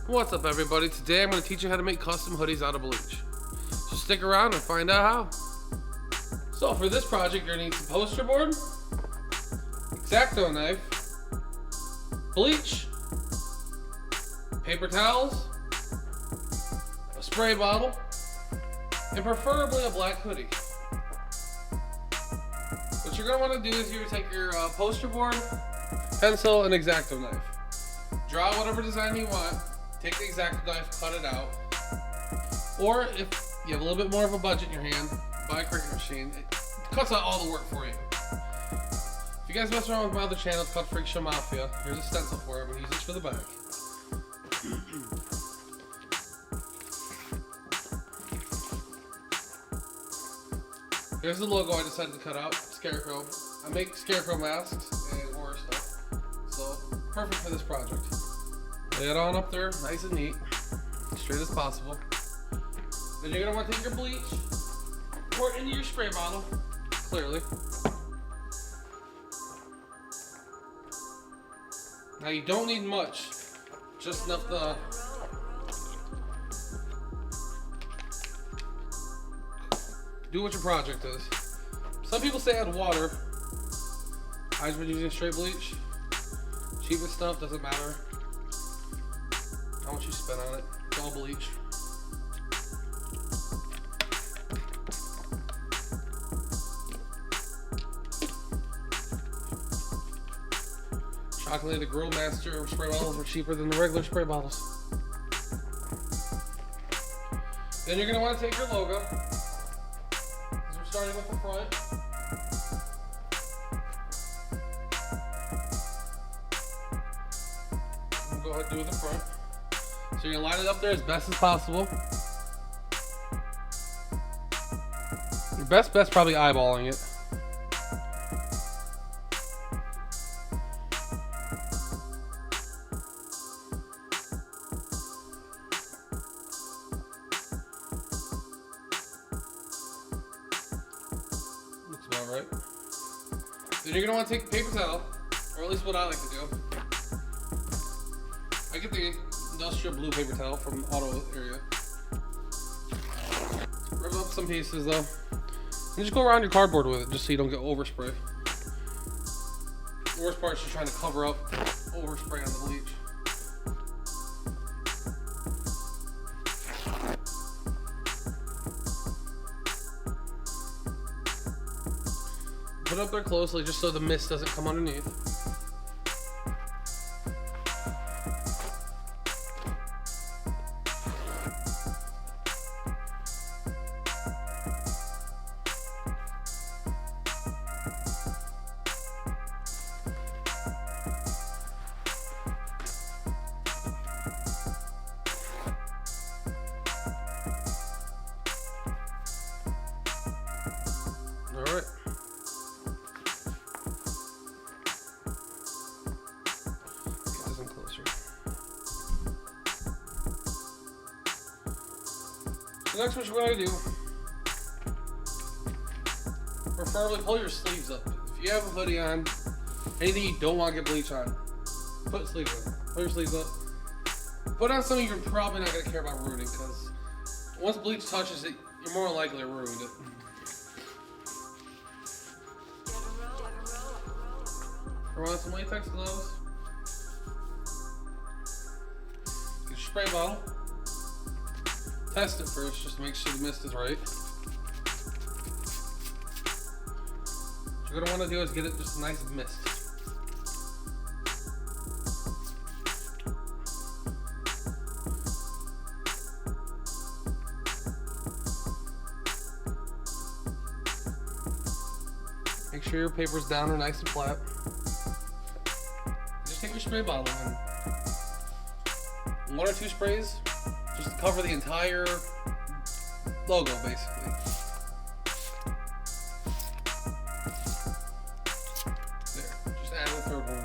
What's up, everybody? Today I'm going to teach you how to make custom hoodies out of bleach. So stick around and find out how. So for this project, you're going to need some poster board, X-Acto knife, bleach, paper towels, a spray bottle, and preferably a black hoodie. What you're going to want to do is you're going to take your poster board, pencil, and X-Acto knife. Draw whatever design you want. Take the X-Acto knife, cut it out. Or if you have a little bit more of a budget in your hand, buy a Cricut machine. It cuts out all the work for you. If you guys mess around with my other channel, it's called Freek Mafie. Here's a stencil for it, but use this for the back. Here's the logo I decided to cut out, Scarecrow. I make Scarecrow masks and horror stuff, so perfect for this project. Lay it on up there, nice and neat, straight as possible. Then you're going to want to take your bleach, pour it into your spray bottle, clearly. Now you don't need much, just enough to do what your project is. Some people say add water. I've been using straight bleach. Cheapest stuff, doesn't matter how much you spend on it. It's all bleach. Shockingly, the Grow Master spray bottles are cheaper than the regular spray bottles. Then you're going to want to take your logo. We're starting with the front. We'll go ahead and do the front. So you're going to line it up there as best as possible. Your best bet's probably eyeballing it. Looks about right. Then you're going to want to take a paper towel, or at least what I like to do. I get the industrial blue paper towel from Auto Area. Rub up some pieces though. And just go around your cardboard with it just so you don't get overspray. The worst part is just trying to cover up overspray on the bleach. Put it up there closely just so the mist doesn't come underneath. Alright. Get this in closer. So next what you're going to do, preferably pull your sleeves up. If you have a hoodie on, anything you don't want to get bleach on, put sleeves on. Pull your sleeves up. Put on something you're probably not going to care about ruining, because once bleach touches it, you're more likely to ruin it. Throw on some latex gloves. Get your spray bottle. Test it first just to make sure the mist is right. What you're going to want to do is get it just a nice mist. Make sure your paper's down or nice and flat. Just take your spray bottle and 1 or 2 sprays just to cover the entire logo basically. There, just add the third one.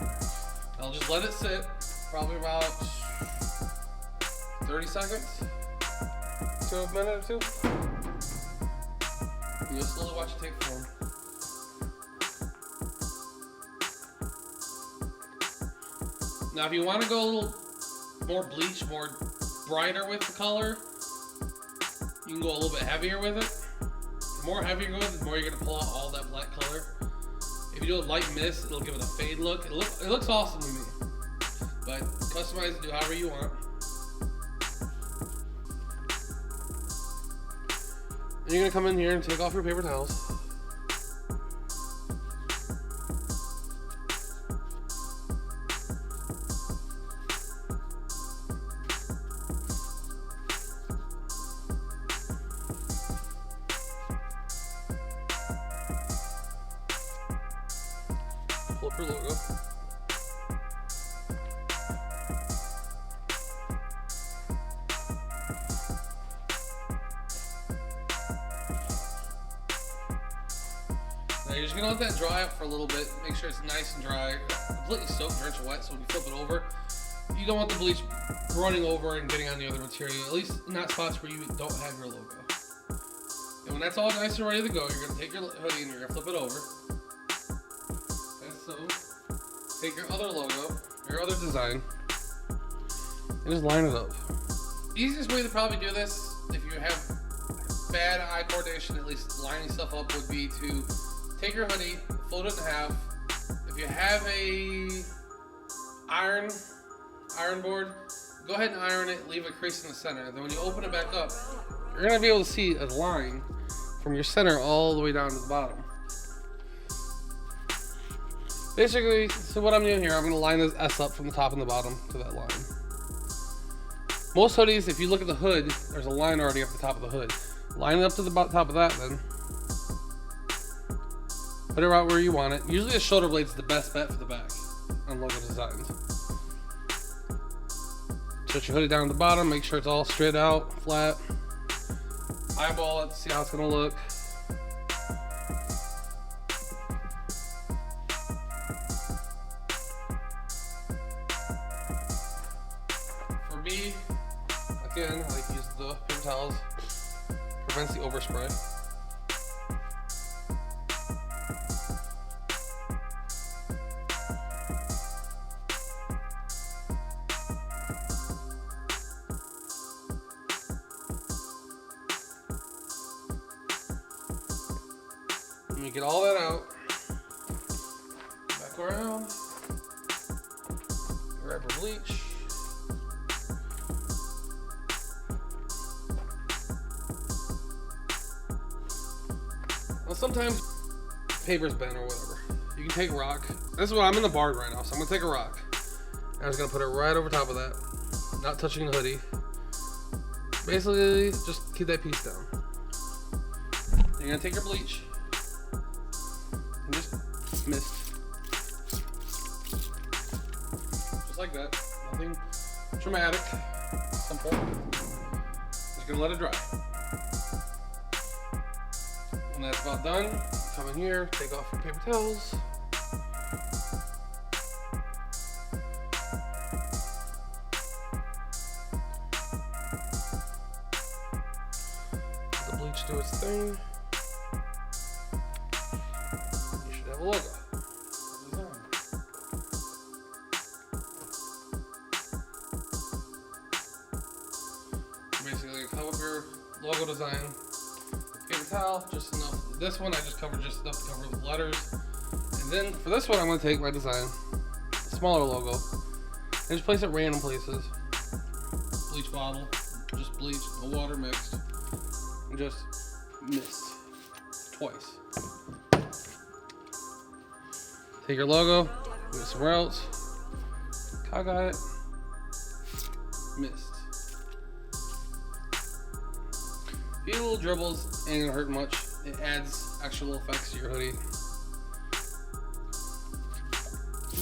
I'll just let it sit probably about 30 seconds to a minute or 2. And you'll slowly watch it take form. Now, if you want to go a little more bleach, more brighter with the color, you can go a little bit heavier with it. The more heavy you go with it, the more you're gonna pull out all that black color. If you do a light mist, it'll give it a fade look. It looks awesome to me. But customize it, do however you want. And you're gonna come in here and take off your paper towels. Pull up your logo. Now you're just gonna let that dry up for a little bit. Make sure it's nice and dry. Completely soaked, drenched wet, so when you flip it over, you don't want the bleach running over and getting on the other material, at least not spots where you don't have your logo. And when that's all nice and ready to go, you're gonna take your hoodie and you're gonna flip it over. So, take your other logo, your other design, and just line it up. The easiest way to probably do this, if you have bad eye coordination, at least lining stuff up, would be to take your hoodie, fold it in half. If you have a iron board, go ahead and iron it, leave a crease in the center. Then when you open it back up, you're gonna be able to see a line from your center all the way down to the bottom. Basically, so what I'm doing here, I'm gonna line this S up from the top and the bottom to that line. Most hoodies, if you look at the hood, there's a line already up the top of the hood. Line it up to the top of that then. Put it right where you want it. Usually a shoulder blade is the best bet for the back on logo designs. Set your hoodie down at the bottom, make sure it's all straight out, flat. Eyeball it, see how it's gonna look. For me, again, I like to use the paper towels. Prevents the overspray. When you get all that out, back around, grab your bleach. Well, sometimes paper's bent or whatever. You can take a rock. This is what I'm in the barn right now, so I'm gonna take a rock. I'm just gonna put it right over top of that, not touching the hoodie. Basically, just keep that piece down. You're gonna take your bleach and just mist. Just like that. Nothing dramatic. Simple. Just gonna let it dry. When that's about done, come in here, take off your paper towels. Let the bleach do its thing. You should have a logo. Basically, cover up your logo design. Paper towel, just enough. This one I just covered just enough to cover the letters. And then for this one, I'm going to take my design, smaller logo, and just place it random places. Bleach bottle, just bleach, no water mixed, and just mist twice. Take your logo, move it somewhere else, cock on it, mist. A few little dribbles ain't gonna hurt much. It adds extra little effects to your hoodie.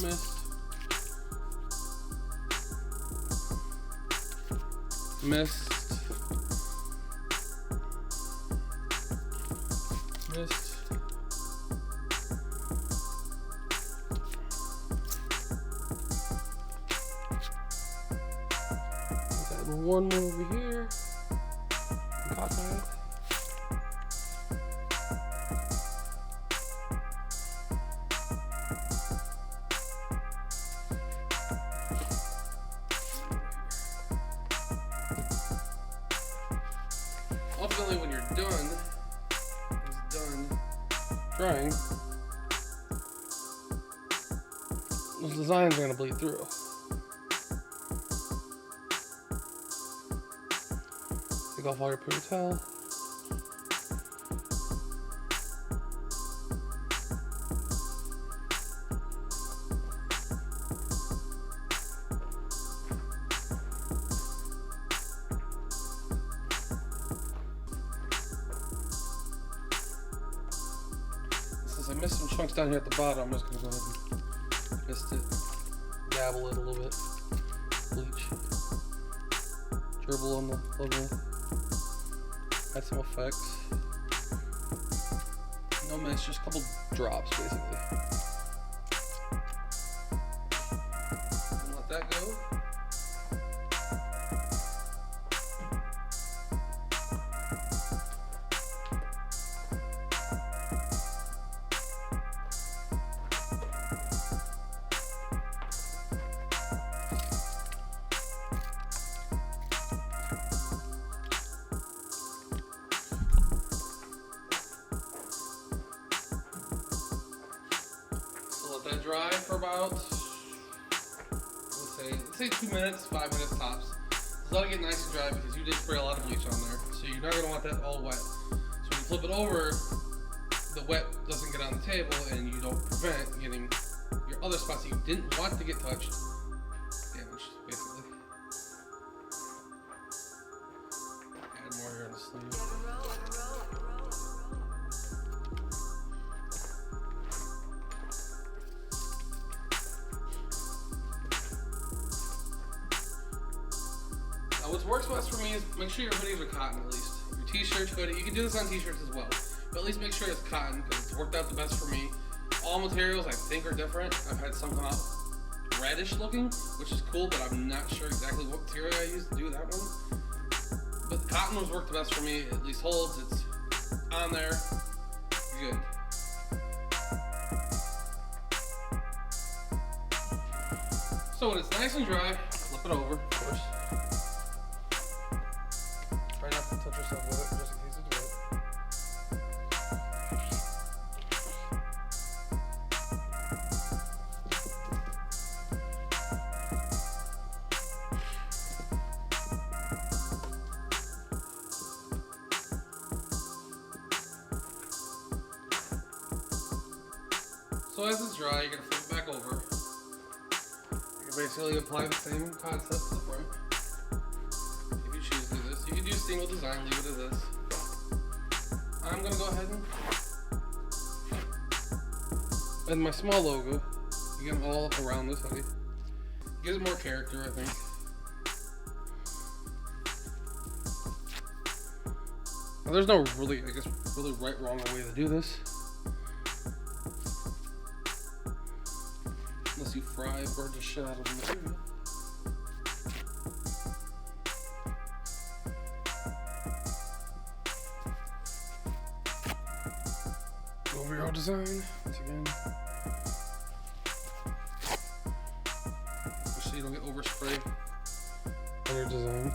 Mist. Mist. Mist. Let's add one more over here. Cock on it. drying, those designs are going to bleed through. Take off all your paper towel. Since I missed some chunks down here at the bottom, I'm just going to go ahead and mist it, dabble it a little bit, bleach, dribble on the logo, add some effects. No mist, just a couple drops basically. And let that go. Let that dry for about, let's say 2 minutes, 5 minutes tops. Just let it get nice and dry because you did spray a lot of bleach on there, so you're not going to want that all wet. So when you flip it over, the wet doesn't get on the table and you don't prevent getting your other spots that you didn't want to get touched damaged, basically. Add more here in the sleeve. What works best for me is make sure your hoodies are cotton at least. Your t-shirts, hoodie, you can do this on t-shirts as well, but at least make sure it's cotton because it's worked out the best for me. All materials I think are different. I've had some come out reddish looking, which is cool, but I'm not sure exactly what material I used to do that one. But cotton was worked the best for me, it at least holds, it's on there, good. So when it's nice and dry, flip it over, of course. Try not to touch yourself with it, just in case it's wet. So as it's dry, you're going to flip it back over. You can basically apply the same concept to the front. If you choose to do this, you can do single design, leave it as this. I'm going to go ahead and my small logo, you get them all around this hoodie. Gives it more character, I think. Now, there's no really, I guess, really right, wrong way to do this. Unless you fry, burn the shit out of the material. Go over your design once again. Make sure you don't get overspray on your design.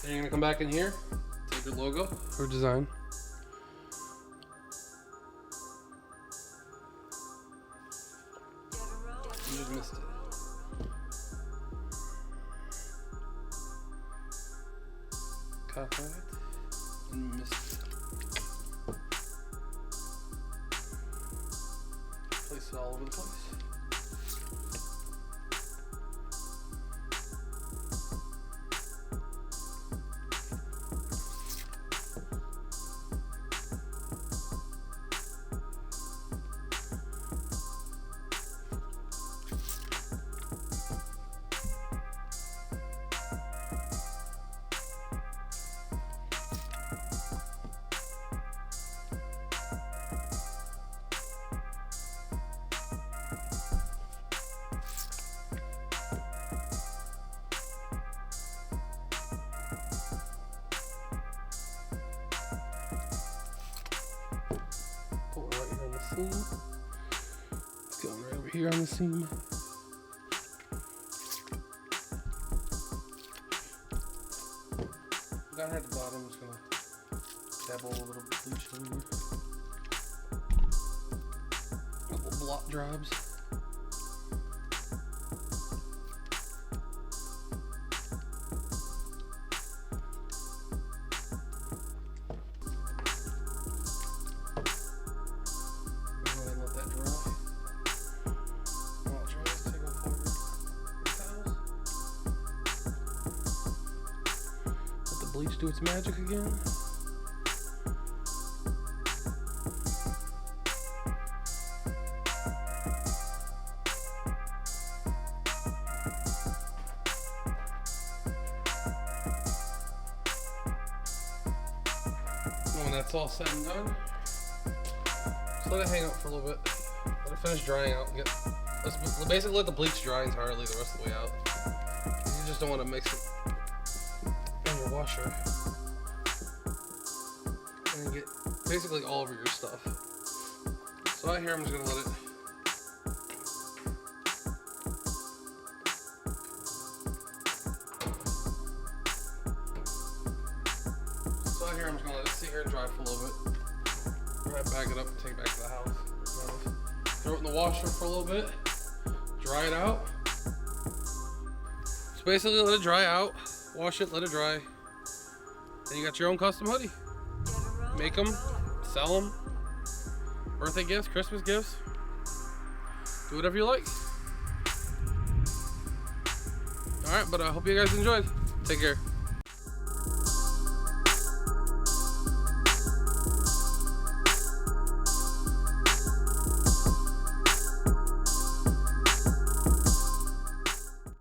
Then you're gonna come back in here, take your logo or design. You just missed it. Copy it and missed it. Place it all over the place. the seam. It's going right over here on the seam. Down here at the bottom, I'm just gonna dabble a little bleach in here. Couple blot jobs. Bleach do its magic again. When that's all said and done, just let it hang out for a little bit. Let it finish drying out. Let's basically let the bleach dry entirely the rest of the way out. You just don't want to mix it in your washer and then get basically all over your stuff. So out here I'm just gonna let it sit here and dry for a little bit. Right, bag it up and take it back to the house. Throw it in the washer for a little bit. Dry it out. So basically let it dry out. Wash it, let it dry. Then you got your own custom hoodie. Make them, sell them. Birthday gifts, Christmas gifts. Do whatever you like. Alright, but I hope you guys enjoyed. Take care.